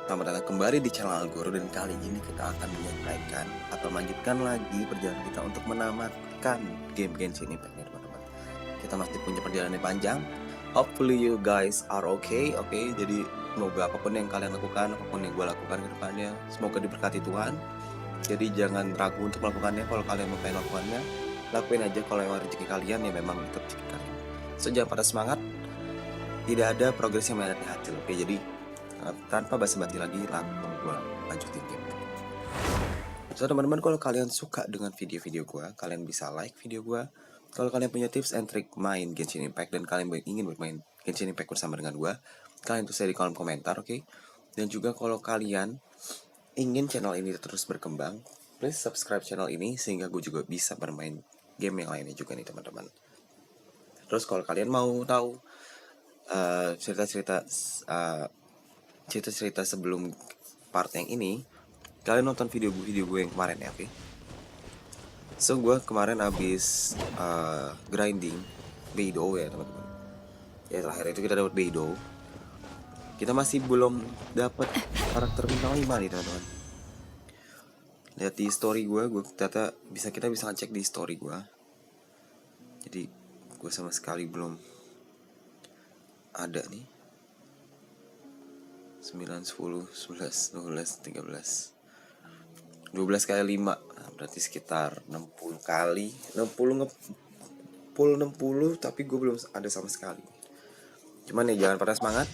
Selamat datang kembali di channel Guru, dan kali ini kita akan menyampaikan atau melanjutkan lagi perjalanan kita untuk menamatkan game Genshin Impact nih teman-teman. Kita masih punya perjalanan yang panjang. Hopefully you guys are okay. Jadi semoga apapun yang kalian lakukan, apapun yang gue lakukan ke depannya, semoga diberkati Tuhan. Jadi jangan ragu untuk melakukannya. Kalau kalian mau pengen melakukannya, lakuin aja. Kalau yang rezeki kalian ya memang itu rezeki kalian. So jangan pada semangat. Tidak ada progres yang menandakan hasil. Oke, jadi tanpa basa-basi lagi langsung gue lanjutin game. So teman-teman, kalau kalian suka dengan video-video gue, kalian bisa like video gue. Kalau kalian punya tips and trick main Genshin Impact dan kalian ingin bermain Genshin Impact bersama dengan gue, kalian tulis di kolom komentar, oke? Dan juga kalau kalian ingin channel ini terus berkembang, please subscribe channel ini sehingga gue juga bisa bermain game yang lainnya juga nih teman-teman. Terus kalau kalian mau tahu cerita-cerita sebelum part yang ini, kalian nonton video gue yang kemarin ya, oke? So gue kemarin abis grinding Beidou ya teman-teman. Ya terakhir itu kita dapat Beidou. Kita masih belum dapat karakter bintang 5 nih teman-teman. Lihat di story gue kita bisa ngecek di story gue. Jadi gue sama sekali belum ada nih. 9, 10, 11, 12, 13 12 kali 5, nah, berarti sekitar 60 kali 60, tapi gue belum ada sama sekali. Cuman ya jangan pada semangat.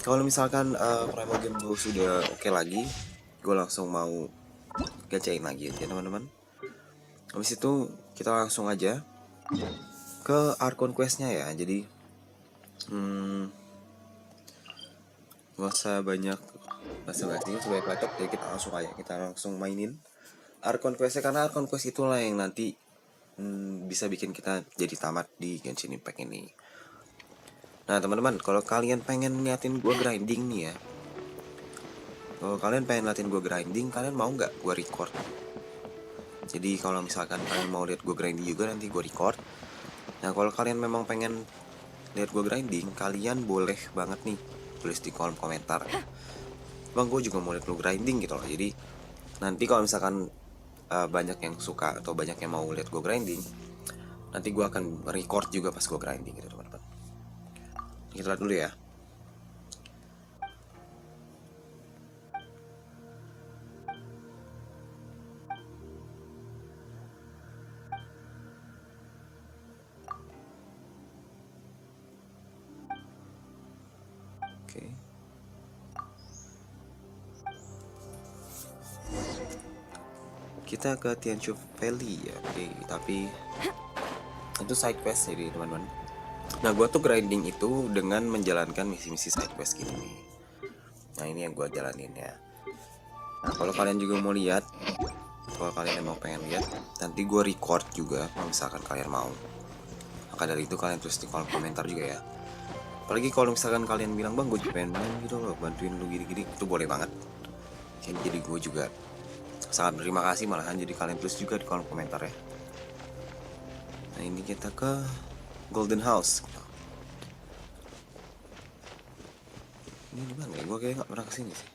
Kalau misalkan Primal game gue sudah oke lagi, gue langsung mau gacain lagi ya teman-teman. Habis itu kita langsung aja ke Arkon Quest-nya ya. Jadi gak usah banyak basa-basi, sebagai pelatok, jadi kita langsung mainin Arkon Quest-nya, karena Arkon Quest itulah yang nanti bisa bikin kita jadi tamat di Genshin Impact ini. Nah teman-teman, kalau kalian pengen niatin gue grinding nih ya, kalian mau nggak gue record? Jadi kalau misalkan kalian mau lihat gue grinding juga, nanti gue record. Nah kalau kalian memang pengen lihat gue grinding, kalian boleh banget nih tulis di kolom komentar, bang gue juga mau lihat lu grinding gitu loh. Jadi nanti kalau misalkan banyak yang suka atau banyak yang mau lihat gue grinding, nanti gue akan record juga pas gue grinding gitu teman-teman. Kita lihat dulu ya. Oke. Kita ke Tianshu Valley ya. Oke, tapi itu side quest jadi teman-teman. Nah gue tuh grinding itu dengan menjalankan misi-misi side quest gitu nih. Nah ini yang gue jalanin ya. Nah kalau kalian juga mau lihat, kalau kalian emang pengen lihat, nanti gue record juga kalau misalkan kalian mau. Maka dari itu kalian tulis di kolom komentar juga ya. Apalagi kalau misalkan kalian bilang, bang gue juga pengen main gitu loh, bantuin lu gini-gini, itu boleh banget. Jadi gue juga sangat berterima kasih malahan, jadi kalian tulis juga di kolom komentar ya. Nah ini kita ke Golden House. Ini di mana ya? Gue kayak nggak pernah kesini sih.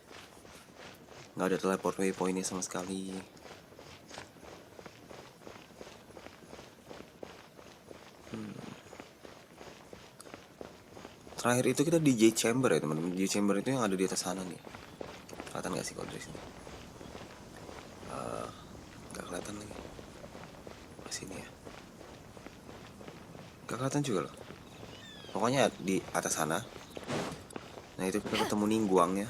Nggak ada teleport waypointnya sama sekali. Terakhir itu kita di J Chamber ya teman-teman. J Chamber itu yang ada di atas sana nih. Kelihatan nggak sih kalau dari sini? Nggak kelihatan lagi. Sini ya. Nggak kelihatan juga loh. Pokoknya di atas sana. Nah itu kita ketemu Ningguang ya,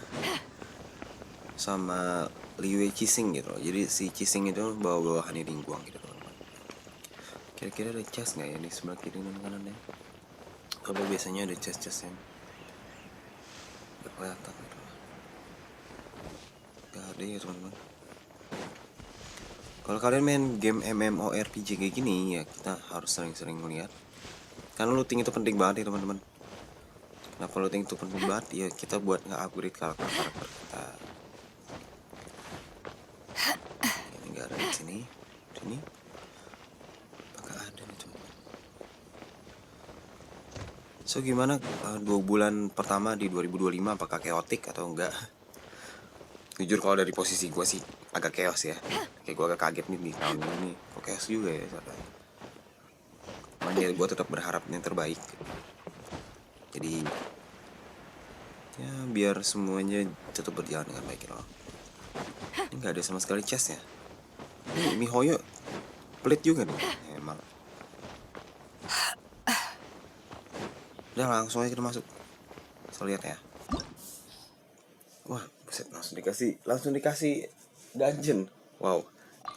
sama Liu Cising gitu loh. Jadi si Cising itu bawa-bawahannya Ningguang gitu teman-teman. Kira-kira ada chest nggak ya di sebelah kiri dan kanannya? Kalau biasanya ada chest-chest yang nggak kelihatan gitu. Nggak ada ya teman-teman. Kalau kalian main game MMORPG kayak gini ya, kita harus sering-sering melihat. Karena looting itu penting banget ya teman-teman. Kenapa looting itu penting banget? Ya kita buat nge-upgrade karakter kita. Ini nggak ada di sini. Sini. Apakah ada nih teman-teman? So gimana 2 bulan pertama di 2025, apakah chaotic atau enggak? Jujur kalau dari posisi gue sih agak chaos ya. Kayak gue agak kaget nih di tahun ini. Kok chaos juga ya serta. Makanya gue tetap berharap yang terbaik. Jadi ya biar semuanya tetap berjalan dengan baik loh. Ini nggak ada sama sekali chestnya. Ini miHoYo pelit juga nih. Emang. Udah langsung aja kita masuk. Saya lihat ya. Wah, buset, langsung dikasih dungeon. Wow,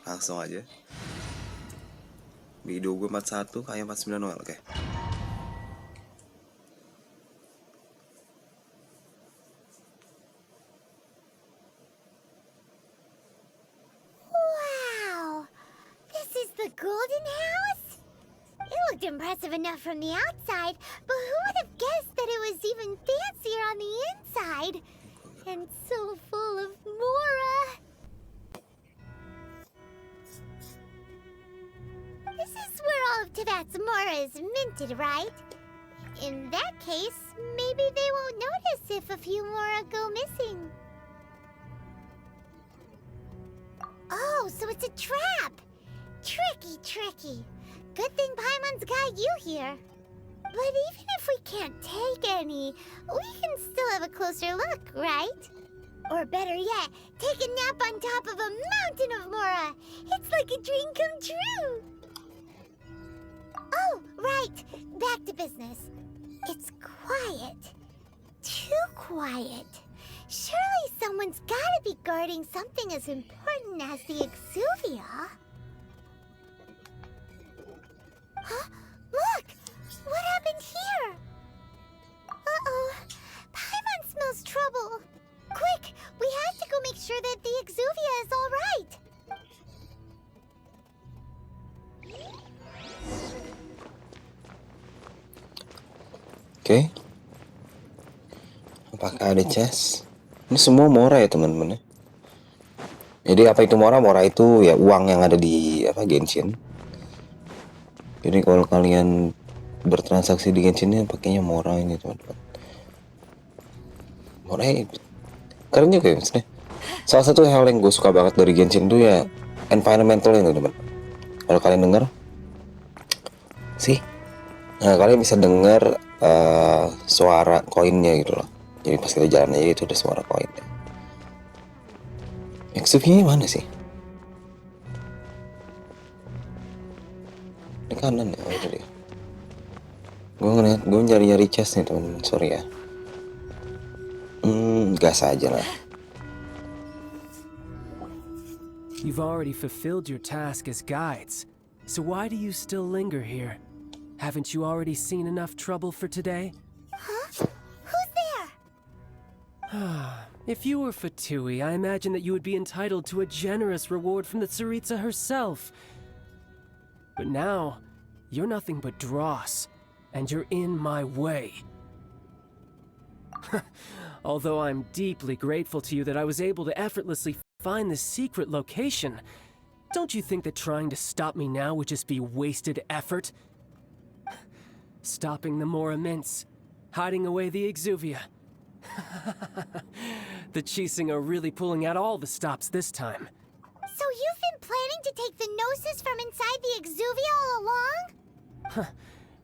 langsung aja. Video gue 41 kayak 49 well, oke. Wow, this is the golden house? It looked impressive enough from the outside, but who would have guessed that it was even fancier on the inside? And so full of mora. This is where all of Tibet's mora is minted, right? In that case, maybe they won't notice if a few mora go missing. Oh, so it's a trap! Tricky. Good thing Paimon's got you here. But even if we can't take any, we can still have a closer look, right? Or better yet, take a nap on top of a mountain of mora. It's like a dream come true. Oh, right. Back to business. It's quiet. Too quiet. Surely someone's gotta be guarding something as important as the exuvia. Huh? Look! What happened here? Uh-oh. Paimon smells trouble. Quick! We have to go make sure that the exuvia is all right. Oke. Apakah ada chest? Ini semua mora ya teman-teman ya. Jadi apa itu mora? Mora itu ya uang yang ada di Genshin. Jadi kalau kalian bertransaksi di Genshin ini pakainya mora ini teman-teman. Mora keren juga ya maksudnya. Salah satu hal yang gue suka banget dari Genshin itu ya environmental ini teman-teman. Kalau kalian dengar sih, nah kalian bisa dengar suara koinnya gitu loh. Jadi pas kita jalan aja itu ada suara koinnya. Exuvia mana sih? Di kanan ya, itu dia. Gue nyari chest nih teman-teman, sorry ya. Gas aja lah. You've already fulfilled your task as guides, so why do you still linger here? Haven't you already seen enough trouble for today? Huh? Who's there? If you were Fatui, I imagine that you would be entitled to a generous reward from the Tsaritsa herself. But now, you're nothing but dross, and you're in my way. Although I'm deeply grateful to you that I was able to effortlessly find this secret location, don't you think that trying to stop me now would just be wasted effort? Stopping the Mora mints, hiding away the exuvia. The Chising are really pulling out all the stops this time. So you've been planning to take the gnosis from inside the exuvia all along?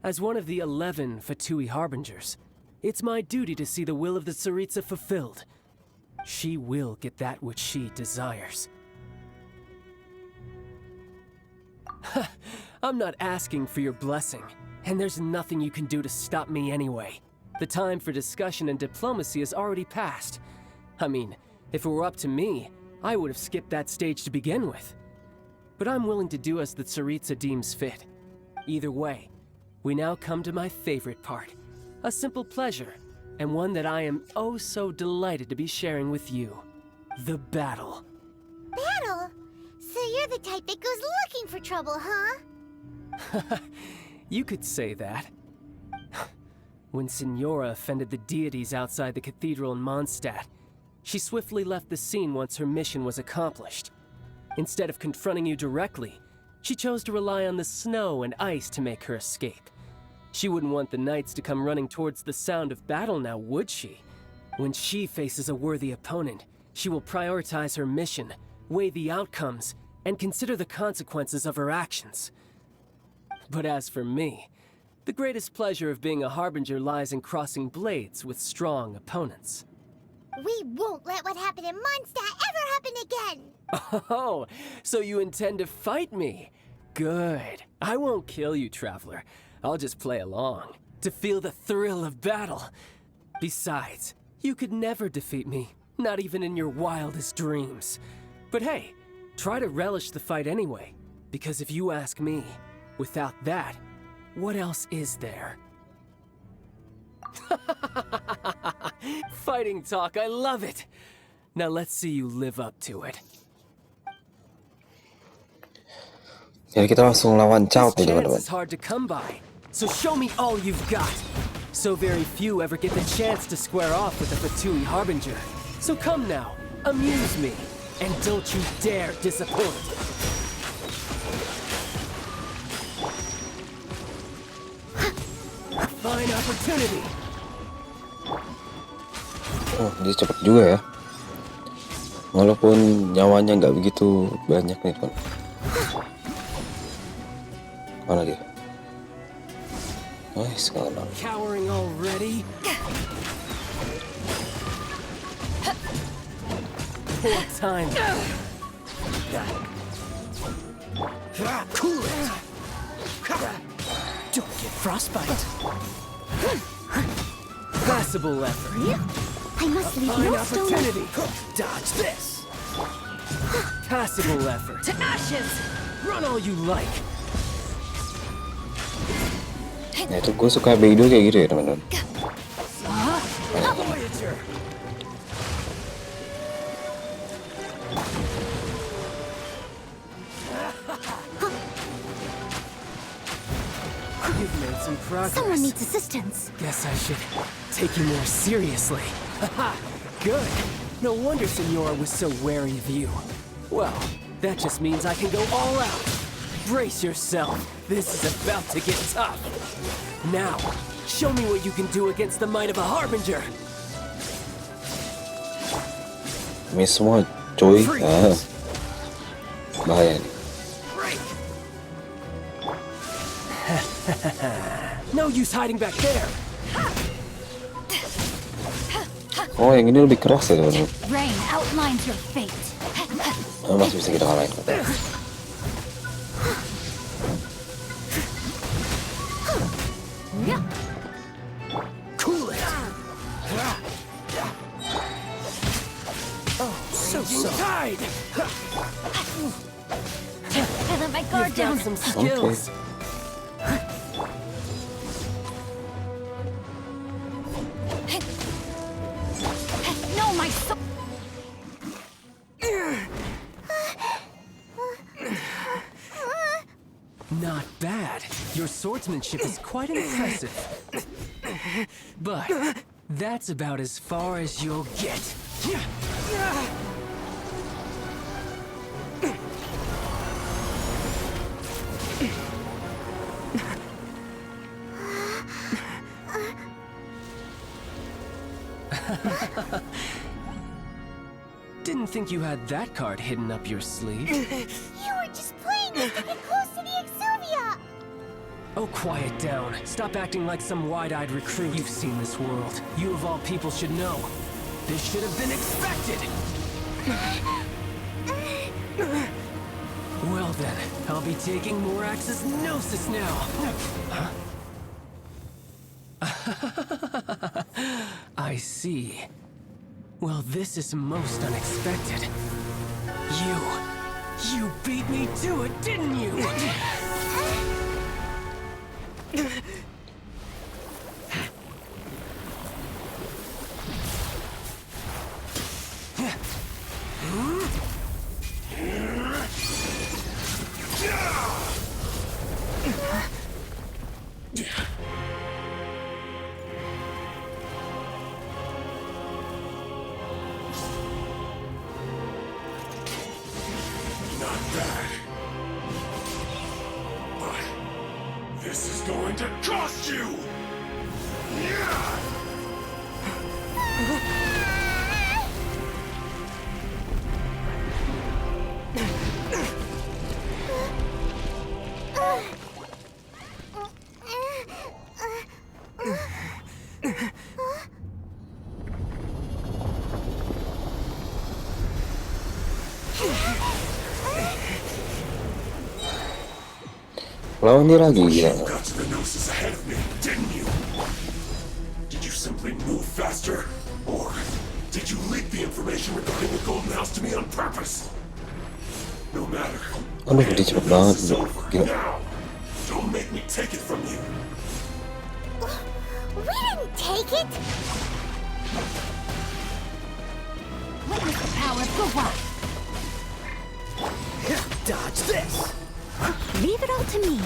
As one of the 11 Fatui Harbingers, it's my duty to see the will of the Tsaritsa fulfilled. She will get that which she desires. I'm not asking for your blessing, and there's nothing you can do to stop me anyway. The time for discussion and diplomacy has already passed. I mean, if it were up to me, I would have skipped that stage to begin with. But I'm willing to do as the Tsaritsa deems fit. Either way, we now come to my favorite part. A simple pleasure, and one that I am oh so delighted to be sharing with you. The battle. Battle? So you're the type that goes looking for trouble, huh? You could say that. When Signora offended the deities outside the cathedral in Mondstadt, she swiftly left the scene once her mission was accomplished. Instead of confronting you directly, she chose to rely on the snow and ice to make her escape. She wouldn't want the knights to come running towards the sound of battle now, would she? When she faces a worthy opponent, She will prioritize her mission, weigh the outcomes, and consider the consequences of her actions. But as for me, the greatest pleasure of being a harbinger lies in crossing blades with strong opponents. We won't let what happened in Mondstadt ever happen again! Oh, so you intend to fight me? Good. I won't kill you, Traveler. I'll just play along, to feel the thrill of battle. Besides, you could never defeat me, not even in your wildest dreams. But hey, try to relish the fight anyway, because if you ask me, without that, what else is there? Fighting talk, I love it! Now let's see you live up to it. Jadi kita langsung lawan Chow This nih chance teman-teman. is hard to come by, so show me all you've got. So very few ever get the chance to square off with a Fatui Harbinger. So come now, amuse me, and don't you dare disappoint. Fine opportunity. Oh, dia cepat juga ya. Walaupun nyawanya nggak begitu banyak nih teman. Mana dia? Nice sekarang. Cowering already? Poor time. Cool it. Don't get frostbite. Passable effort. I must leave Fine no stone. opportunity. Dodge this. Passable effort. To ashes! Run all you like. Nah itu gue suka Beidou kayak gitu ya teman-teman. Voyager. You've made some progress. Someone needs assistance. Guess I should take you more seriously. Haha, good. No wonder Senora was so wary of you. Well, that just means I can go all out. Brace yourself. This is about to get tough. Now, show me what you can do against the might of a Harbinger. Ini semua cuy. Nah, bahaya nih. No use hiding back there. Oh yang ini lebih keras ya teman-teman. Rain outlines your fate. Nah, masih bisa kita kalahin. Cool it. Oh, so tied. I let my guard You've got down. some skills. No, my soul. Not bad. Your swordsmanship is quite impressive. But that's about as far as you'll get. Didn't think you had that card hidden up your sleeve. You were just playing us to get close to the Exuvia. Oh, quiet down. Stop acting like some wide-eyed recruit. You've seen this world. You of all people should know. This should have been expected. Well then, I'll be taking Morax's Gnosis now. Huh? I see. Well, this is most unexpected. You beat me to it, didn't you? This is going to cost you! Lawan dia lagi gila. You got to the gnosis ahead of me, didn't you? Did you simply move faster? Or did you leak the information regarding the Golden House to me on purpose? No matter. Aduh, dia cepet banget. This is over Gila. now. Don't make me take it from you. We didn't take it! Witness the power of the one. Dodge this! Leave it all to me.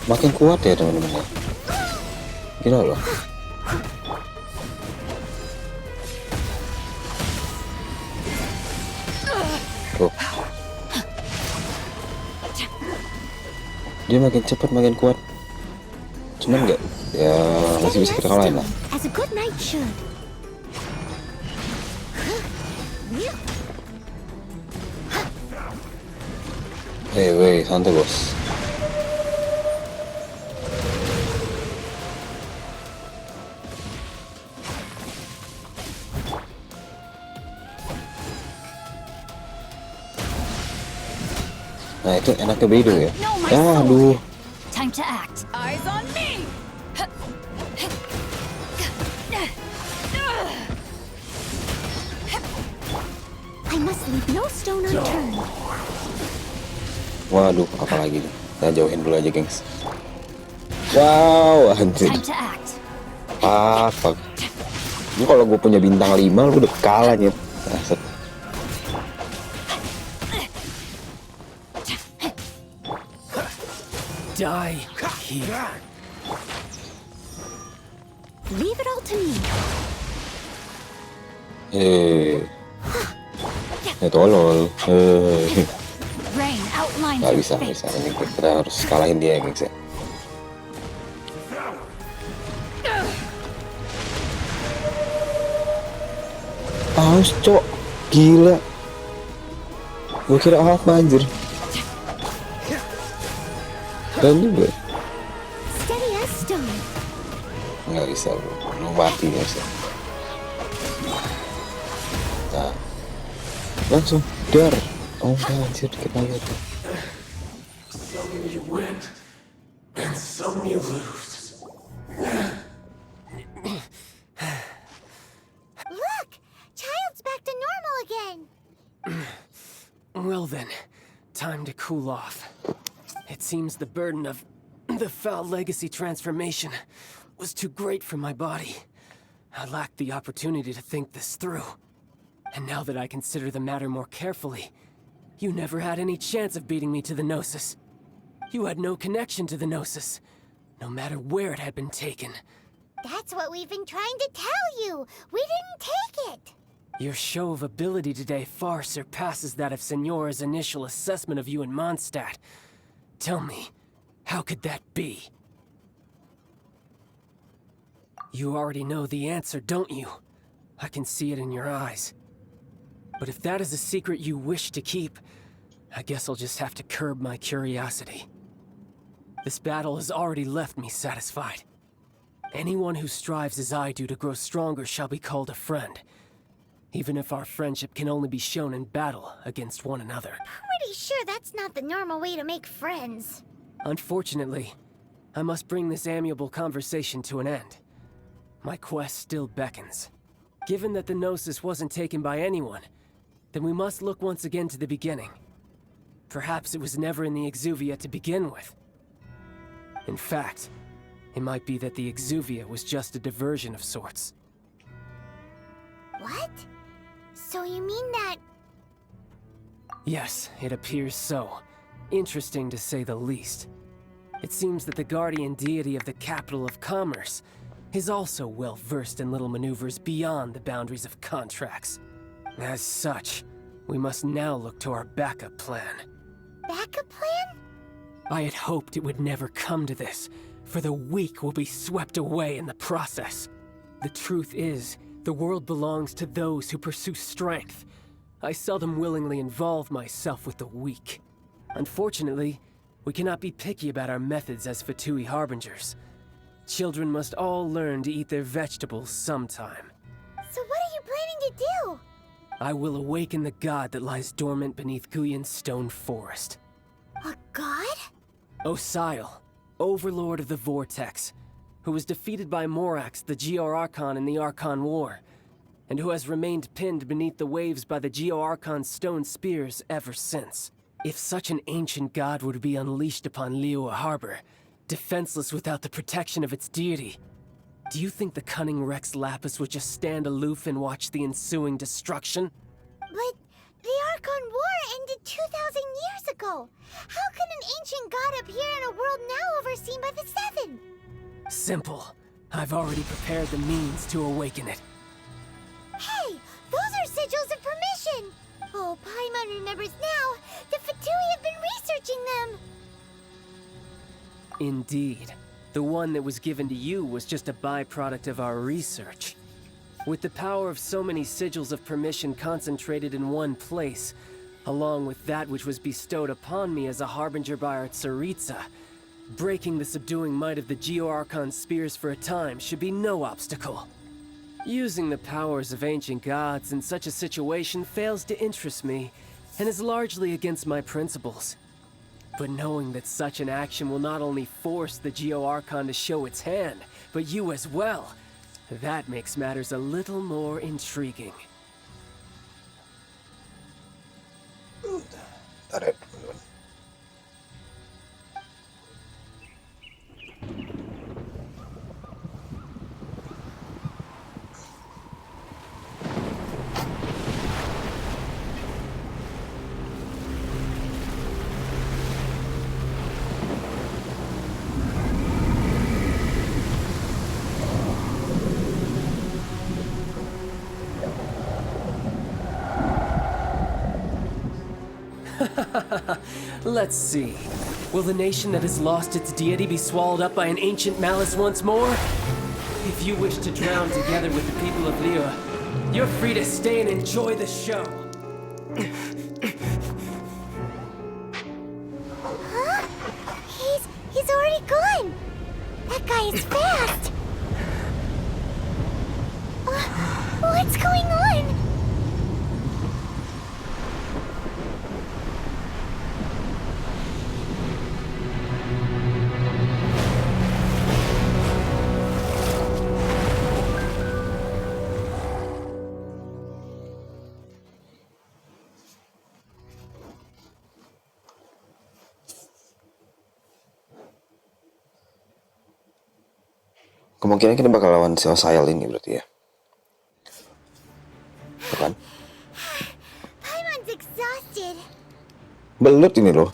Makin kuat ya teman-teman ya. Gila loh. Tuh. Dia makin cepat makin kuat. Cuman nggak, ya masih bisa kita kalahin lah. As a good knight should. Weh, santai bos. Nah itu enaknya bedo ya. Ya aduh. Time to act. Eyes on me. I must leave no stone unturned. Waduh, apalagi nih. Kita jauhin dulu aja, gengs. Wow, anjir. Time to act. Fuck. Ini kalau gue punya bintang 5, lu udah kalah nyet. Aset. Die here. Leave it all to me. Tolol. Rain outlines Gak your bisa, fate. bisa. Ini kita harus kalahin dia, gengs ya. Paus, cok. Gila. Gue kira apa anjir. Dan juga. Steady as stone. Nggak bisa, bro. Lu mati ya sih. Nah. Langsung. Dar. Oh, anjir. Kita lihat. Some you win, and some you lose. Look! Child's back to normal again. Well then, time to cool off. It seems the burden of the foul legacy transformation was too great for my body. I lacked the opportunity to think this through. And now that I consider the matter more carefully, you never had any chance of beating me to the Gnosis. You had no connection to the Gnosis, no matter where it had been taken. That's what we've been trying to tell you. We didn't take it. Your show of ability today far surpasses that of Signora's initial assessment of you in Mondstadt. Tell me, how could that be? You already know the answer, don't you? I can see it in your eyes. But if that is a secret you wish to keep, I guess I'll just have to curb my curiosity. This battle has already left me satisfied. Anyone who strives as I do to grow stronger shall be called a friend, even if our friendship can only be shown in battle against one another. Pretty sure that's not the normal way to make friends. Unfortunately, I must bring this amiable conversation to an end. My quest still beckons. Given that the Gnosis wasn't taken by anyone, then we must look once again to the beginning. Perhaps it was never in the Exuvia to begin with. In fact, it might be that the Exuvia was just a diversion of sorts. What? So you mean that... Yes, it appears so. Interesting to say the least. It seems that the guardian deity of the capital of commerce is also well versed in little maneuvers beyond the boundaries of contracts. As such, we must now look to our backup plan. backup plan? I had hoped it would never come to this, for the weak will be swept away in the process. The truth is, the world belongs to those who pursue strength. I seldom willingly involve myself with the weak. Unfortunately, we cannot be picky about our methods as Fatui Harbingers. Children must all learn to eat their vegetables sometime. So what are you planning to do? I will awaken the god that lies dormant beneath Guyon's stone forest. A god? Osial, overlord of the Vortex, who was defeated by Morax, the Geo-Archon in the Archon War, and who has remained pinned beneath the waves by the Geo-Archon's stone spears ever since. If such an ancient god were to be unleashed upon Liyue Harbor, defenseless without the protection of its deity, do you think the cunning Rex Lapis would just stand aloof and watch the ensuing destruction? But the Archon War ended 2,000 years ago. How can an ancient god appear in a world now overseen by the Seven? Simple. I've already prepared the means to awaken it. Hey, those are sigils of permission. Oh, Paimon remembers now. The Fatui have been researching them. Indeed. The one that was given to you was just a byproduct of our research. With the power of so many sigils of permission concentrated in one place, along with that which was bestowed upon me as a harbinger by our Tsaritsa, breaking the subduing might of the Geo-Archon spears for a time should be no obstacle. Using the powers of ancient gods in such a situation fails to interest me, and is largely against my principles. But knowing that such an action will not only force the Geo-Archon to show its hand, but you as well, that makes matters a little more intriguing. Bentar ya, teman-teman. Let's see. Will the nation that has lost its deity be swallowed up by an ancient malice once more? If you wish to drown together with the people of Liyue, you're free to stay and enjoy the show. Huh? He's already gone. That guy is fast. What's going on? Kemungkinan kita bakal lawan si Osial ini berarti ya. Bukan? Paimon's exhausted. Belut ini loh.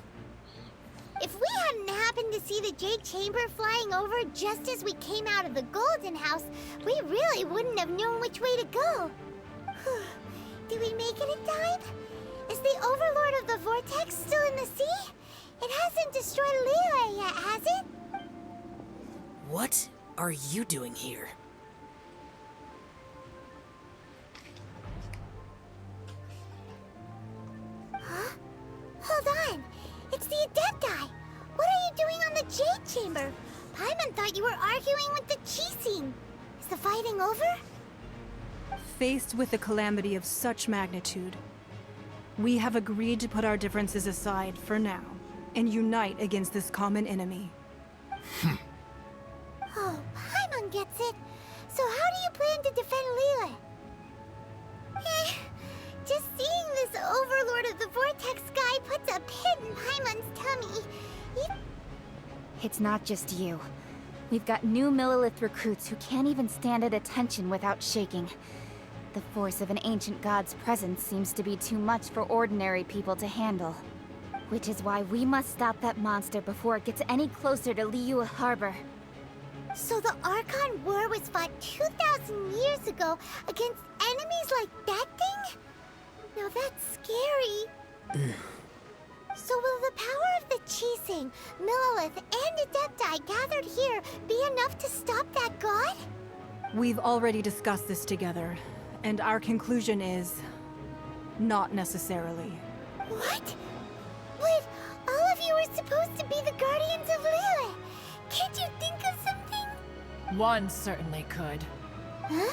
If we hadn't happened to see the Jade Chamber flying over just as we came out of the Golden House, we really wouldn't have known which way to go. Did we make it in time? Is the Overlord of the Vortex still in the sea? It hasn't destroyed Liyue yet, has it? What are you doing here? Huh? Hold on. It's the Adepti. What are you doing on the Jade Chamber? Paimon thought you were arguing with the Chising. Is the fighting over? Faced with a calamity of such magnitude, we have agreed to put our differences aside for now and unite against this common enemy. Oh, Paimon gets it. So how do you plan to defend Liyue? Just seeing this Overlord of the Vortex guy puts a pit in Paimon's tummy. It's not just you. We've got new Millilith recruits who can't even stand at attention without shaking. The force of an ancient god's presence seems to be too much for ordinary people to handle. Which is why we must stop that monster before it gets any closer to Liyue Harbor. So the Archon War was fought 2,000 years ago against enemies like that thing? Now that's scary. So will the power of the Chising, Millilith, and Adepti gathered here be enough to stop that god? We've already discussed this together, and our conclusion is... not necessarily. What? But all of you were supposed to be the guardians of Liyue. Can't you think of something? One certainly could. Huh?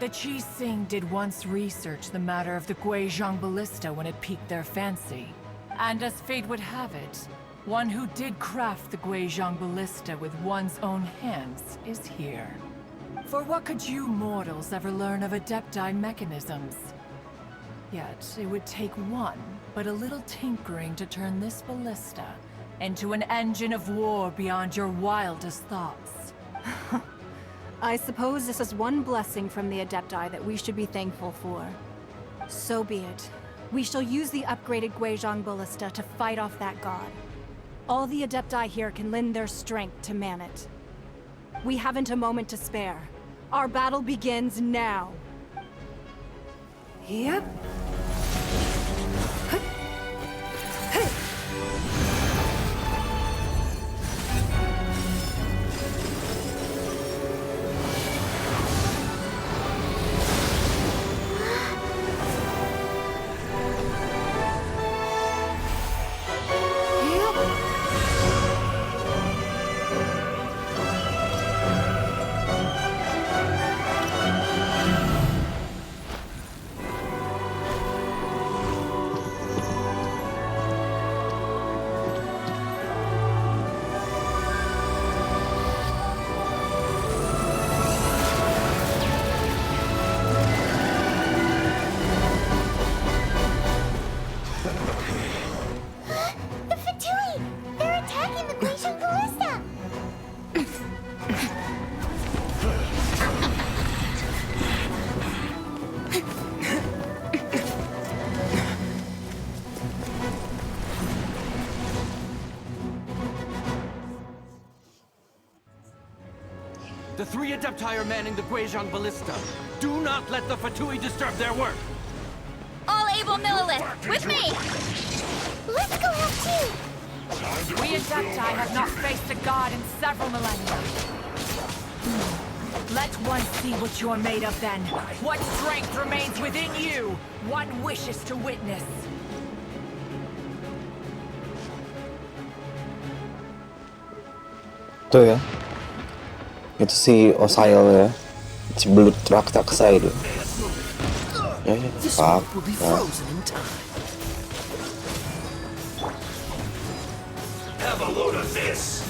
The Chi Sing did once research the matter of the Guizhong ballista when it piqued their fancy. And as fate would have it, one who did craft the Guizhong ballista with one's own hands is here. For what could you mortals ever learn of Adepti mechanisms? Yet, it would take one, but a little tinkering to turn this ballista into an engine of war beyond your wildest thoughts. I suppose this is one blessing from the Adepti that we should be thankful for. So be it. We shall use the upgraded Guizhong ballista to fight off that god. All the Adepti here can lend their strength to man it. We haven't a moment to spare. Our battle begins now. Yep. The three Adepti are manning the Guizhong ballista. Do not let the Fatui disturb their work. All able Millilith, with me! Let's go out too! We Adepti have not faced a god in several millennia. Let one see what you're made of then. What strength remains within you? One wishes to witness. Tuh ya. Itu si Osail ya. Si belut raksasa itu. Ya, pak. Nah. Have a load of this.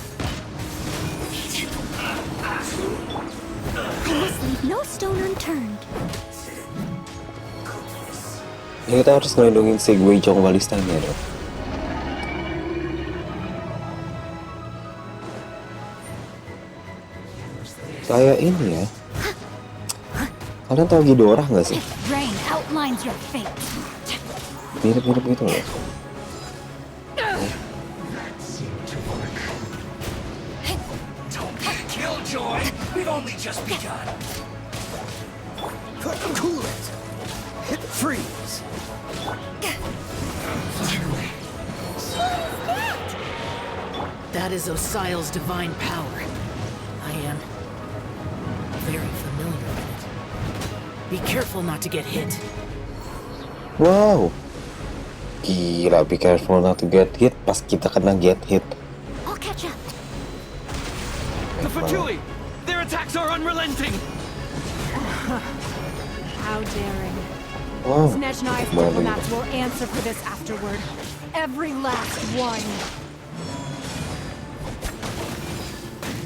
I must leave no stone unturned. Ini kita harus ngelindungin si Guizhong ballistanya dong. Kayak ini ya. Kalian tahu Ghidorah nggak sih? Rain outlines your fate. Mirip-mirip gitu loh. Killjoy, we've only just begun. Cool it. Hit freeze. That is Osial's divine power. I am very familiar with it. Be careful not to get hit. Wow. Gila, be careful not to get hit. Pas kita kena get hit. I'll catch up. The Fatui! Their attacks are unrelenting! How daring. Wow. Snezhnai's diplomats will answer for this afterward. Every last one.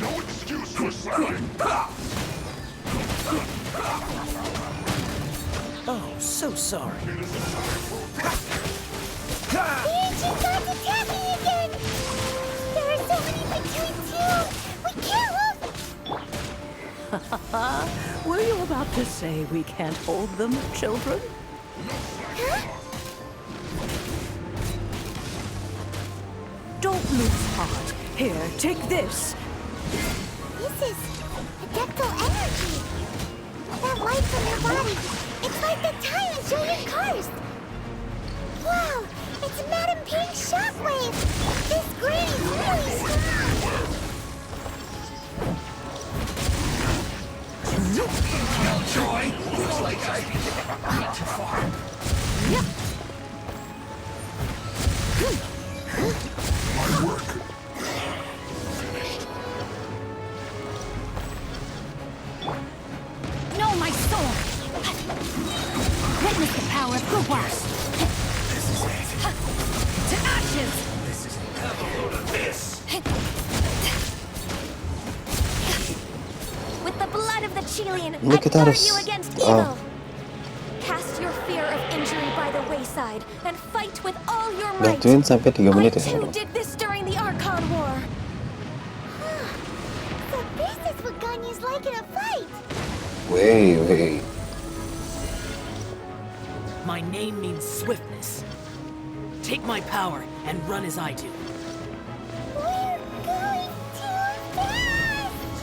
No excuse for slowing. Oh, so sorry. The ancient god's attacking again! There are so many between two! We can't lose! Were you about to say we can't hold them, children? Huh? Don't lose heart. Here, take this. This is adeptal energy! That light from your body, it's like the time in Julian Cars! Wow! It's Madam Pink's shockwave! This granny's really strong! Killjoy, looks like I've been not too far. My work. Finished. Qilin, Ini and kita guard harus- you against oh. evil. Cast your fear of injury by the wayside and fight with all your might. Bantuin sampai 3 I menit ya. too did this during the Archon War. So this is what Ganyu's like in a fight. Wait. My name means swiftness. Take my power and run as I do. We're going too fast.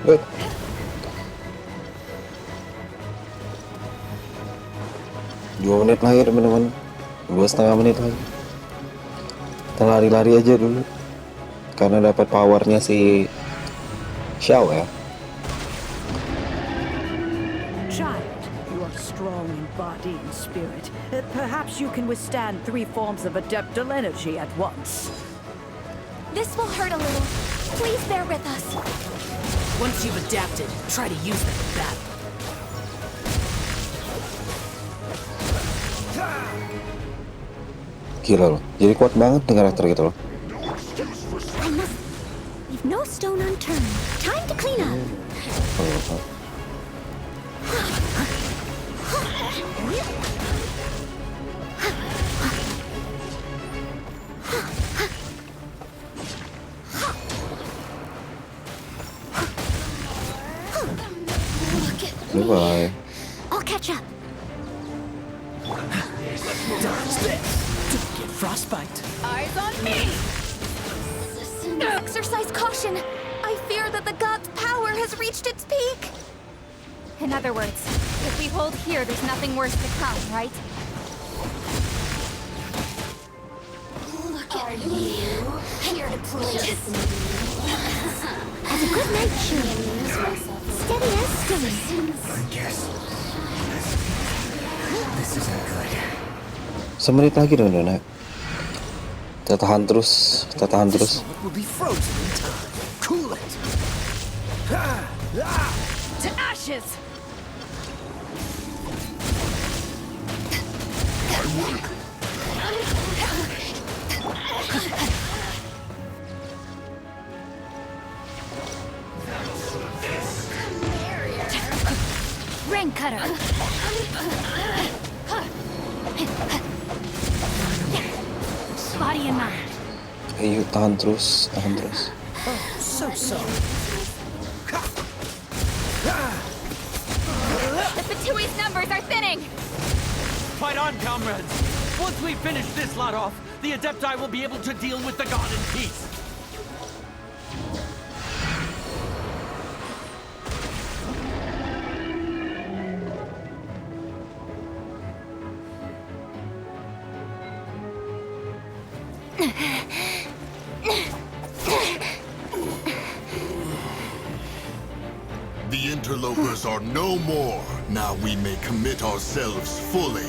Wait. Dua menit lagi teman-teman, 2,5 menit lagi. Kita lari-lari aja dulu, karena dapat powernya si Xiao ya. Child, you are strong in body and spirit. Perhaps you can withstand 3 forms of adeptal energy at once. This will hurt a little. Please bear with us. Once you've adapted, try to use them in battle. Gila loh, jadi kuat banget nih karakter gitu loh. I must leave no stone unturned. Time to clean up. Bye. I'll catch up. Dodge this. Don't get frostbite. Eyes on me! Exercise caution. I fear that the god's power has reached its peak. In other words, if we hold here, there's nothing worse to come, right? Are you here to play? As a good night shoe. Steady as stone. Semenit lagi dong Dona. Kita tahan terus. Will be frozen in time. Cool it. To ashes! Ring cutter. Body and mind. Ayo tahan terus. So. The Fatui's numbers are thinning! Fight on, comrades! Once we finish this lot off, the Adepti will be able to deal with the god in peace. The interlopers are no more. Now we may commit ourselves fully.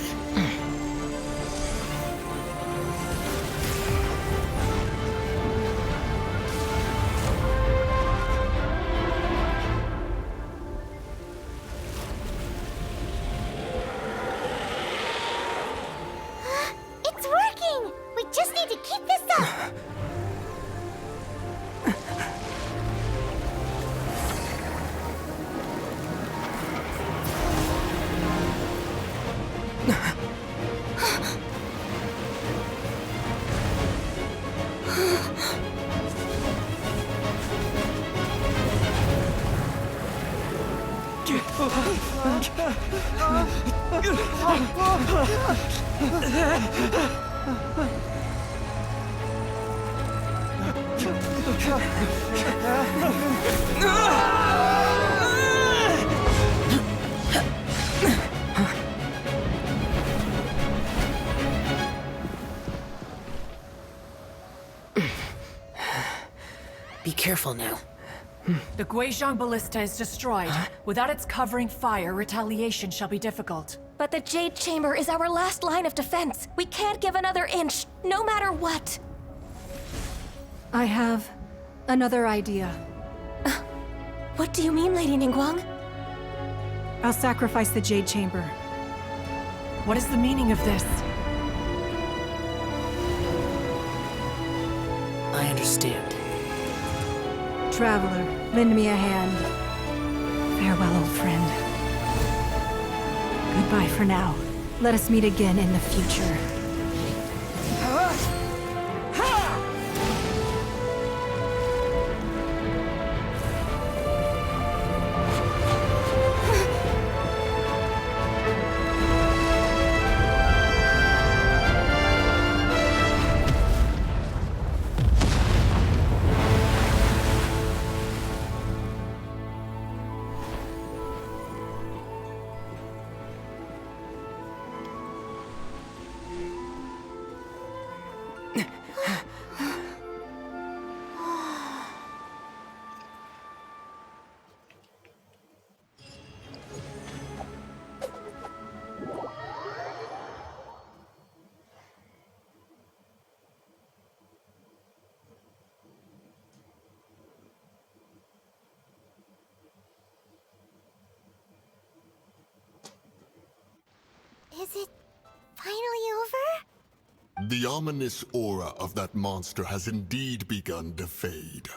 It's working! We just need to keep this up! Be careful now. The Guizhong Ballista is destroyed. Without its covering fire, retaliation shall be difficult. But the Jade Chamber is our last line of defense. We can't give another inch, no matter what. I have another idea. What do you mean, Lady Ningguang? I'll sacrifice the Jade Chamber. What is the meaning of this? I understand. Traveler, lend me a hand. Farewell, old friend. Goodbye for now. Let us meet again in the future. Is it finally over? The ominous aura of that monster has indeed begun to fade.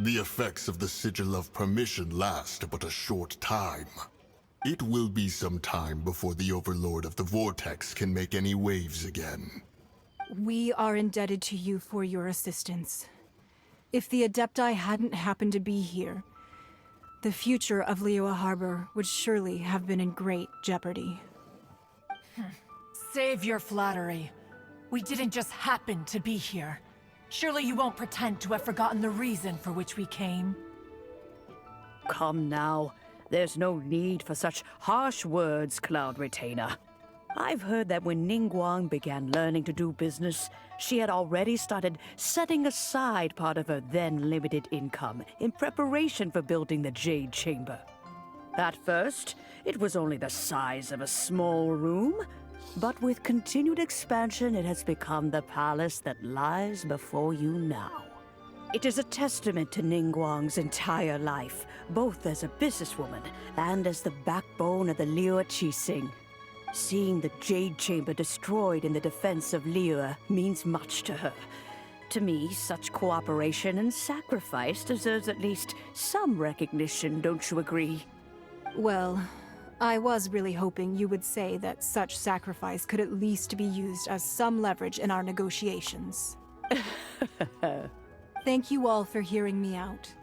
The effects of the Sigil of Permission last but a short time. It will be some time before the Overlord of the Vortex can make any waves again. We are indebted to you for your assistance. If the Adepti hadn't happened to be here, the future of Liyue Harbor would surely have been in great jeopardy. Save your flattery. We didn't just happen to be here. Surely you won't pretend to have forgotten the reason for which we came. Come now. There's no need for such harsh words, Cloud Retainer. I've heard that when Ningguang began learning to do business, she had already started setting aside part of her then limited income in preparation for building the Jade Chamber. At first, it was only the size of a small room, but with continued expansion, it has become the palace that lies before you now. It is a testament to Ningguang's entire life, both as a businesswoman and as the backbone of the Liyue Qixing. Seeing the Jade Chamber destroyed in the defense of Liyue means much to her. To me, such cooperation and sacrifice deserves at least some recognition, don't you agree? Well, I was really hoping you would say that such sacrifice could at least be used as some leverage in our negotiations. Thank you all for hearing me out.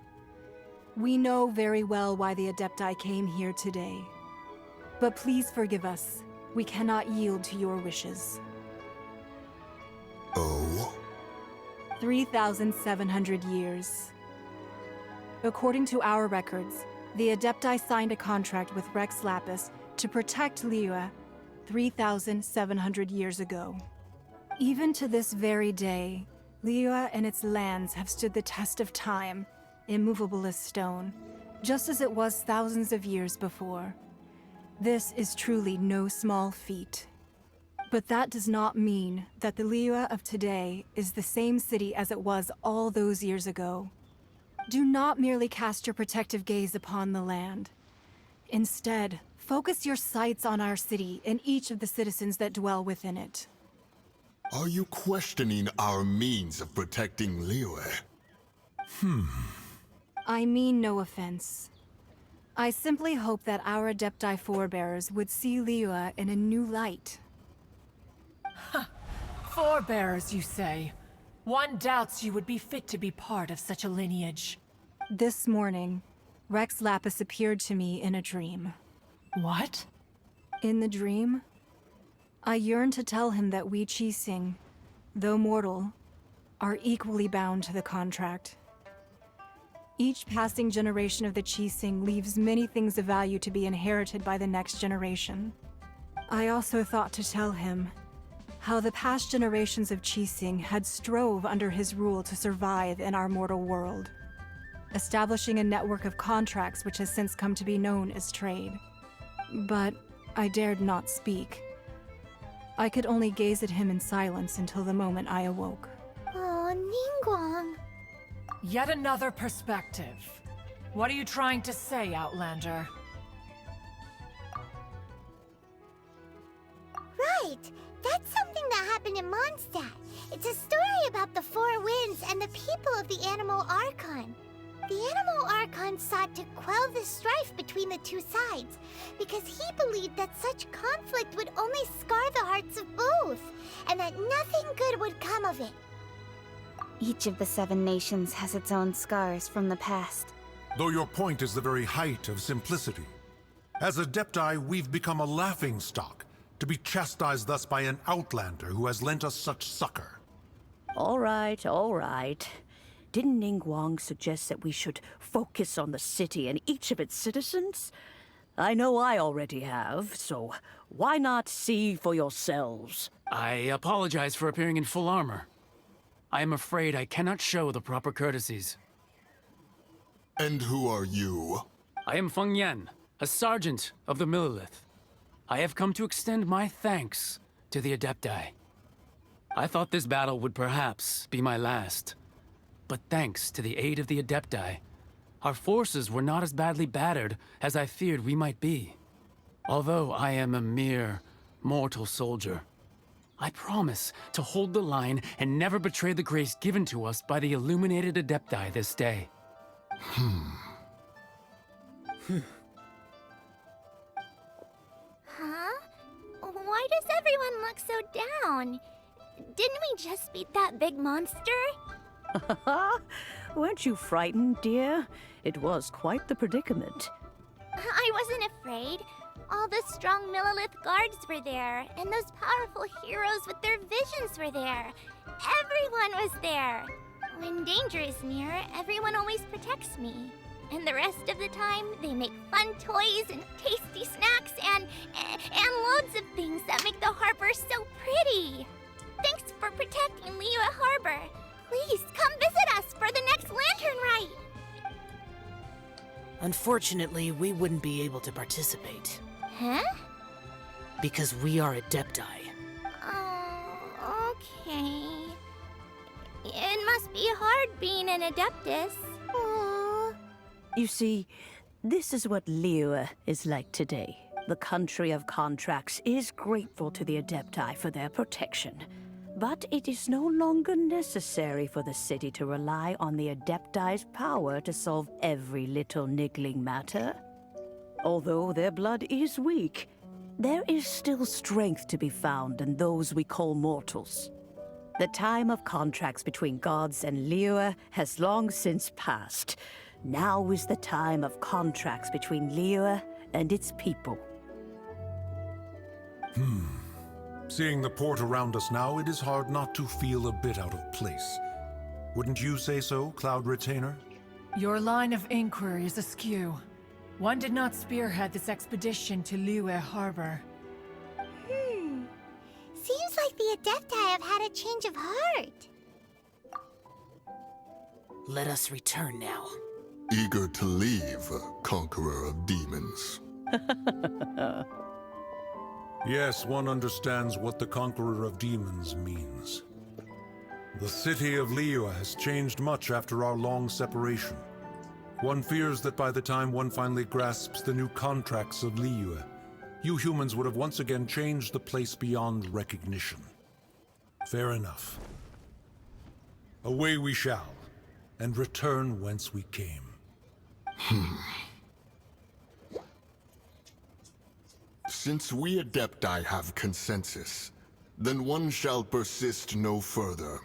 We know very well why the Adepti came here today. But please forgive us. We cannot yield to your wishes. Oh? 3,700 years. According to our records, the Adepti signed a contract with Rex Lapis to protect Liyue 3,700 years ago. Even to this very day, Liyue and its lands have stood the test of time, immovable as stone, just as it was thousands of years before. This is truly no small feat. But that does not mean that the Liyue of today is the same city as it was all those years ago. Do not merely cast your protective gaze upon the land. Instead, focus your sights on our city and each of the citizens that dwell within it. Are you questioning our means of protecting Liyue? I mean no offense. I simply hope that our Adepti forebears would see Liyue in a new light. Forebears, you say? One doubts you would be fit to be part of such a lineage. This morning, Rex Lapis appeared to me in a dream. What? In the dream, I yearned to tell him that we Qixing, though mortal, are equally bound to the contract. Each passing generation of the Qixing leaves many things of value to be inherited by the next generation. I also thought to tell him how the past generations of Qixing had strove under his rule to survive in our mortal world, establishing a network of contracts which has since come to be known as trade. But I dared not speak. I could only gaze at him in silence until the moment I awoke. Oh, Ningguang. Yet another perspective. What are you trying to say, Outlander? Right. right! That's something that happened in Mondstadt. It's a story about the Four Winds and the people of the Animal Archon. The Animal Archon sought to quell the strife between the two sides because he believed that such conflict would only scar the hearts of both, and that nothing good would come of it. Each of the 7 nations has its own scars from the past. Though your point is the very height of simplicity. As Adepti, we've become a laughingstock, to be chastised thus by an outlander who has lent us such succor. All right, all right. Didn't Ningguang suggest that we should focus on the city and each of its citizens? I know I already have, so why not see for yourselves? I apologize for appearing in full armor. I am afraid I cannot show the proper courtesies. And who are you? I am Feng Yan, a sergeant of the Millilith. I have come to extend my thanks to the Adepti. I thought this battle would perhaps be my last. But thanks to the aid of the Adepti, our forces were not as badly battered as I feared we might be. Although I am a mere mortal soldier, I promise to hold the line and never betray the grace given to us by the illuminated Adepti this day. Huh? Why does everyone look so down? Didn't we just beat that big monster? Weren't you frightened, dear? It was quite the predicament. I wasn't afraid. All the strong Millilith guards were there, and those powerful heroes with their visions were there. Everyone was there. When danger is near, everyone always protects me. And the rest of the time, they make fun toys and tasty snacks and loads of things that make the harbor so pretty. Thanks for protecting Liyue Harbor. Please come visit us for the next lantern rite. Unfortunately, we wouldn't be able to participate. Huh? Because we are Adepti. Oh, okay. It must be hard being an Adeptus. Aww. You see, this is what Liyue is like today. The country of contracts is grateful to the Adepti for their protection. But it is no longer necessary for the city to rely on the Adepti's power to solve every little niggling matter. Although their blood is weak, there is still strength to be found in those we call mortals. The time of contracts between gods and Liyue has long since passed. Now is the time of contracts between Liyue and its people. Seeing the port around us now, it is hard not to feel a bit out of place. Wouldn't you say so, Cloud Retainer? Your line of inquiry is askew. One did not spearhead this expedition to Liyue Harbor. Seems like the Adepti have had a change of heart. Let us return now. Eager to leave, conqueror of demons. Yes, one understands what the Conqueror of Demons means. The city of Liyue has changed much after our long separation. One fears that by the time one finally grasps the new contracts of Liyue, you humans would have once again changed the place beyond recognition. Fair enough. Away we shall, and return whence we came. Since we Adepti have consensus, then one shall persist no further.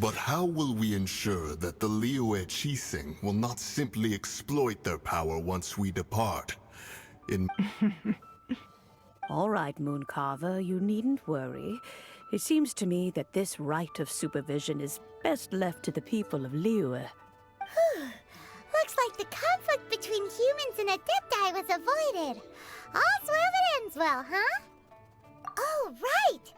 But how will we ensure that the Liyue Qixing will not simply exploit their power once we depart? All right, Mooncarver, you needn't worry. It seems to me that this right of supervision is best left to the people of Liyue. Looks like the conflict between humans and Adepti was avoided. All's well that ends well, huh? Oh, right!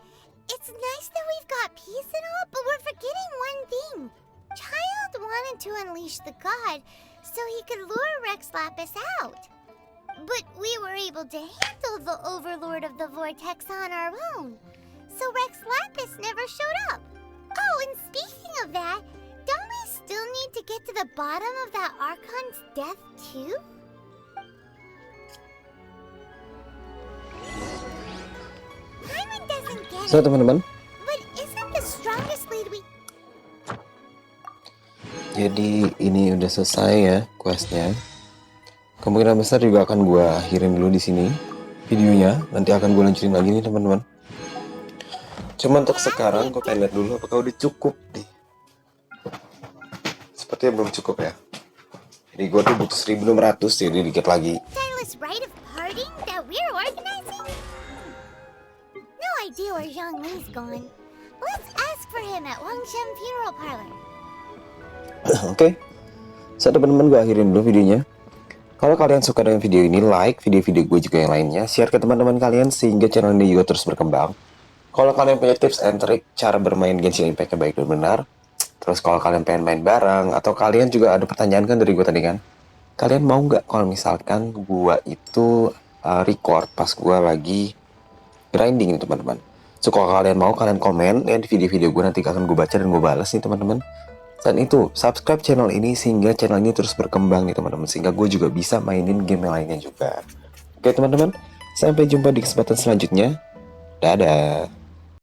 It's nice that we've got peace and all, but we're forgetting one thing. Child wanted to unleash the god so he could lure Rex Lapis out. But we were able to handle the Overlord of the Vortex on our own. So Rex Lapis never showed up. Oh, and speaking of that, don't we still need to get to the bottom of that Archon's death, too? Paimon So teman-teman, But isn't the strongest lead we... jadi ini udah selesai ya questnya. Kemungkinan besar juga akan gue akhirin dulu di sini videonya. Nanti akan gue lanjutin lagi nih teman-teman. Cuma untuk sekarang gue pengen lihat dulu apakah udah cukup nih. Sepertinya belum cukup ya. Jadi gue tuh butuh 1.600, jadi dikit lagi. Stylish rite of parting that we're organizing? No idea where Zhongli's gone. Let's ask for him at Wonsin Funeral Parlor. Oke. So teman-teman, gue akhirin dulu videonya. Kalau kalian suka dengan video ini, like video-video gue juga yang lainnya, share ke teman-teman kalian sehingga channel ini juga terus berkembang. Kalau kalian punya tips and trick cara bermain Genshin Impact yang baik dan benar, terus kalau kalian pengen main bareng, atau kalian juga ada pertanyaan kan dari gue tadi kan, kalian mau nggak kalau misalkan gue itu record pas gue lagi grinding nih teman-teman. So kalau kalian mau, kalian komen ya di video-video gue, nanti akan gue baca dan gue balas nih teman-teman. Dan itu, subscribe channel ini sehingga channel ini terus berkembang nih teman-teman, sehingga gue juga bisa mainin game yang lainnya juga. Oke teman-teman, sampai jumpa di kesempatan selanjutnya. Dadah.